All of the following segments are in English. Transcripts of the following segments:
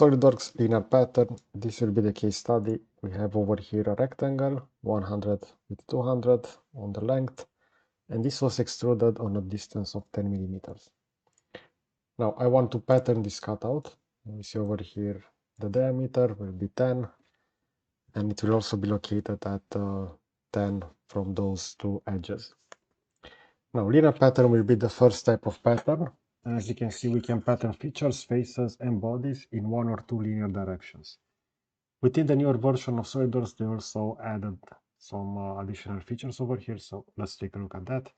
SolidWorks linear pattern. This will be the case study. We have over here a rectangle, 100 with 200 on the length, and this was extruded on a distance of 10 millimeters. Now I want to pattern this cutout. We see over here the diameter will be 10, and it will also be located at 10 from those two edges. Now linear pattern will be the first type of pattern. And as you can see, we can pattern features, faces, and bodies in one or two linear directions. Within the newer version of SolidWorks, they also added some additional features over here, so let's take a look at that.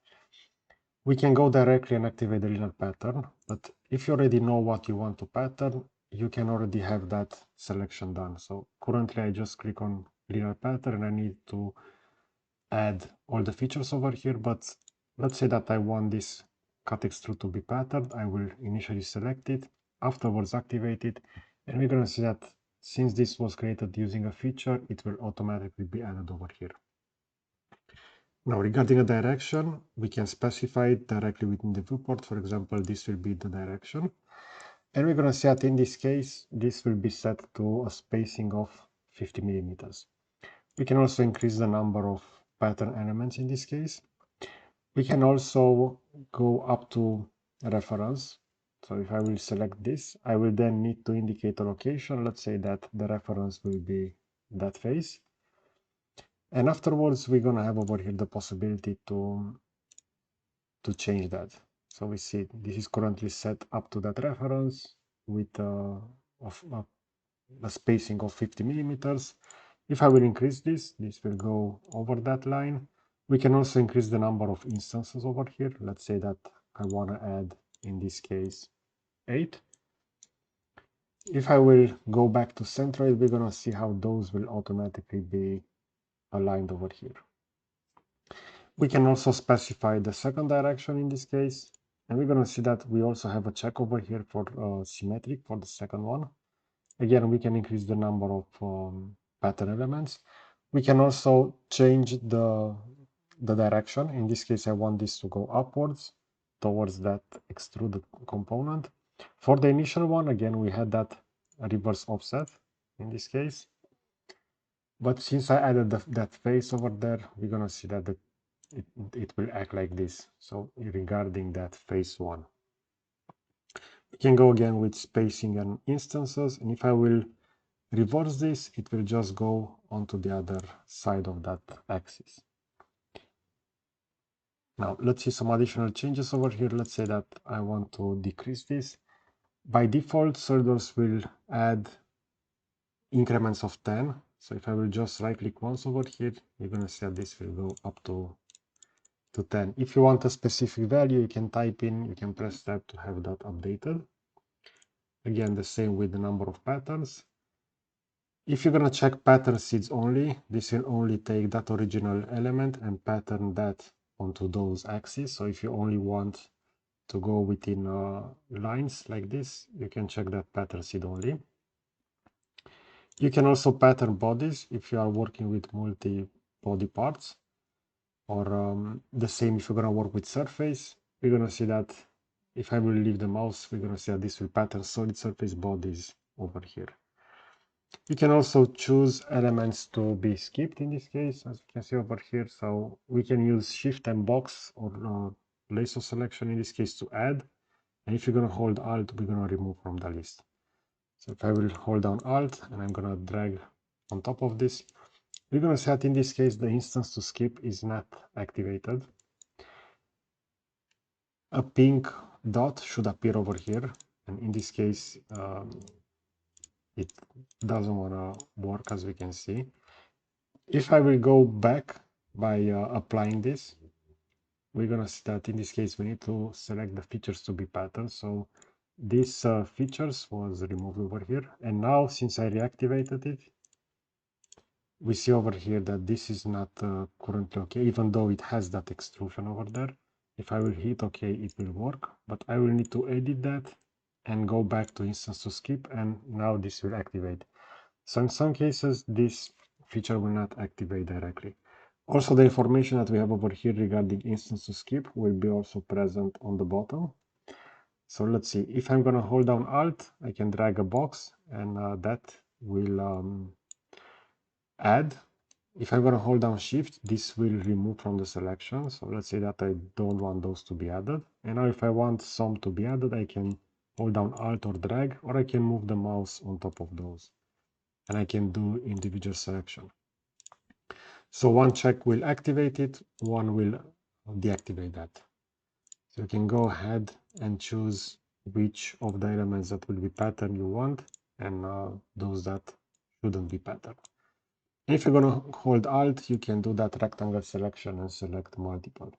We can go directly and activate the linear pattern, but if you already know what you want to pattern, you can already have that selection done. So currently I just click on linear pattern and I need to add all the features over here, but let's say that I want this cut extrude to be patterned. I will initially select it, afterwards activate it, and we're going to see that since this was created using a feature, it will automatically be added over here. Now regarding a direction, we can specify it directly within the viewport. For example, this will be the direction. And we're going to see that in this case, this will be set to a spacing of 50 millimeters. We can also increase the number of pattern elements in this case. We can also go up to reference. So if I will select this, I will then need to indicate a location. Let's say that the reference will be that face. And afterwards, we're going to have over here the possibility to change that. So we see this is currently set up to that reference with a spacing of 50 millimeters. If I will increase this, this will go over that line. We can also increase the number of instances over here. Let's say that I want to add, in this case, 8. If I will go back to centroid, we're going to see how those will automatically be aligned over here. We can also specify the second direction in this case, and we're going to see that we also have a check over here for symmetric for the second one. Again, we can increase the number of pattern elements. We can also change the direction. In this case, I want this to go upwards towards that extruded component. For the initial one, again, we had that reverse offset in this case. But since I added that face over there, we're going to see that it will act like this. So regarding that face one, we can go again with spacing and instances. And if I will reverse this, it will just go onto the other side of that axis. Now let's see some additional changes over here. Let's say that I want to decrease this. By default, SolidWorks will add increments of 10. So if I will just right click once over here, you're going to see that this will go up to 10. If you want a specific value, you can type in, you can press tab to have that updated. Again, the same with the number of patterns. If you're going to check pattern seeds only, this will only take that original element and pattern that onto those axes. So if you only want to go within lines like this, you can check that pattern seed only. You can also pattern bodies if you are working with multi-body parts, or the same if you're going to work with surface. We're going to see that if I will leave the mouse, we're going to see that this will pattern solid surface bodies over here. You can also choose elements to be skipped in this case, as you can see over here. So we can use shift and box or lasso selection in this case to add. And if you're going to hold Alt, we're going to remove from the list. So if I will hold down Alt and I'm going to drag on top of this, we're going to see that in this case, the instance to skip is not activated. A pink dot should appear over here. And in this case, it doesn't want to work, as we can see. If I will go back by applying this, we're going to see that in this case, we need to select the features to be patterned. So this features was removed over here. And now, since I reactivated it, we see over here that this is not currently okay, even though it has that extrusion over there. If I will hit OK, it will work, but I will need to edit that and go back to instance to skip, and now this will activate. So in some cases, this feature will not activate directly. Also, the information that we have over here regarding instance to skip will be also present on the bottom. So let's see, if I'm going to hold down Alt, I can drag a box and that will add. If I'm going to hold down shift, this will remove from the selection. So let's say that I don't want those to be added. And now if I want some to be added, I can hold down Alt or drag, or I can move the mouse on top of those. And I can do individual selection. So one check will activate it, one will deactivate that. So you can go ahead and choose which of the elements that will be pattern you want, and those that shouldn't be pattern. If you're going to hold Alt, you can do that rectangle selection and select multiple.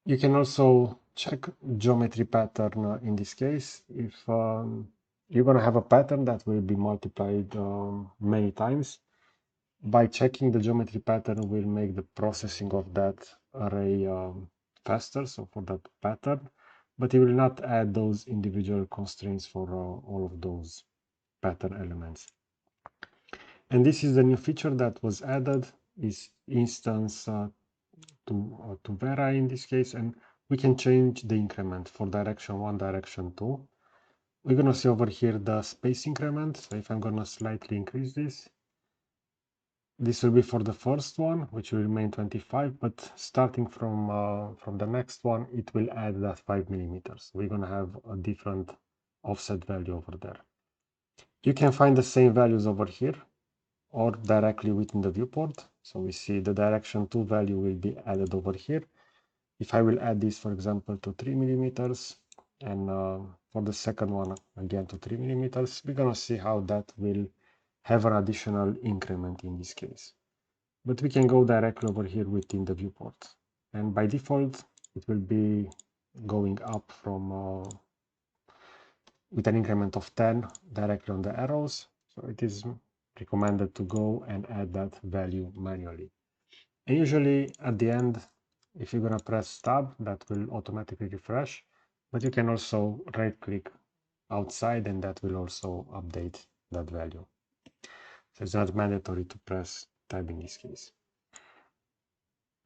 You can also check geometry pattern in this case. If you're going to have a pattern that will be multiplied many times, by checking the geometry pattern will make the processing of that array faster, so for that pattern, but it will not add those individual constraints for all of those pattern elements. And this is the new feature that was added, is instance to vary in this case, and we can change the increment for direction 1, direction 2. We're going to see over here the space increment. So if I'm going to slightly increase this will be for the first one, which will remain 25, but starting from the next one, it will add that 5 millimeters. We're going to have a different offset value over there. You can find the same values over here or directly within the viewport. So we see the direction 2 value will be added over here. If I will add this, for example, to 3 millimeters, and for the second one, again to 3 millimeters, we're going to see how that will have an additional increment in this case. But we can go directly over here within the viewport. And by default, it will be going up from with an increment of 10 directly on the arrows. So it is recommended to go and add that value manually. And usually at the end, if you're going to press tab, that will automatically refresh, but you can also right click outside and that will also update that value. So it's not mandatory to press tab in this case.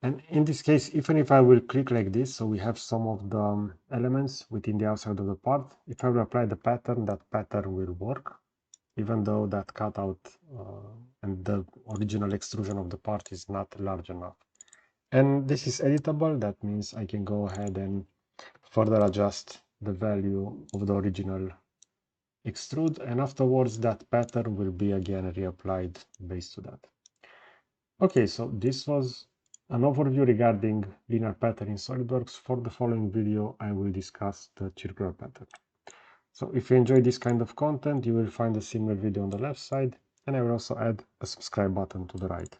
And in this case, even if I will click like this, so we have some of the elements within the outside of the part, if I will apply the pattern, that pattern will work, even though that cutout and the original extrusion of the part is not large enough. And this is editable. That means I can go ahead and further adjust the value of the original extrude, and afterwards that pattern will be again reapplied based to that. Okay, so this was an overview regarding linear pattern in SolidWorks. For the following video, I will discuss the circular pattern. So if you enjoy this kind of content, you will find a similar video on the left side, and I will also add a subscribe button to the right.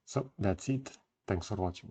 So that's it. Thanks for watching.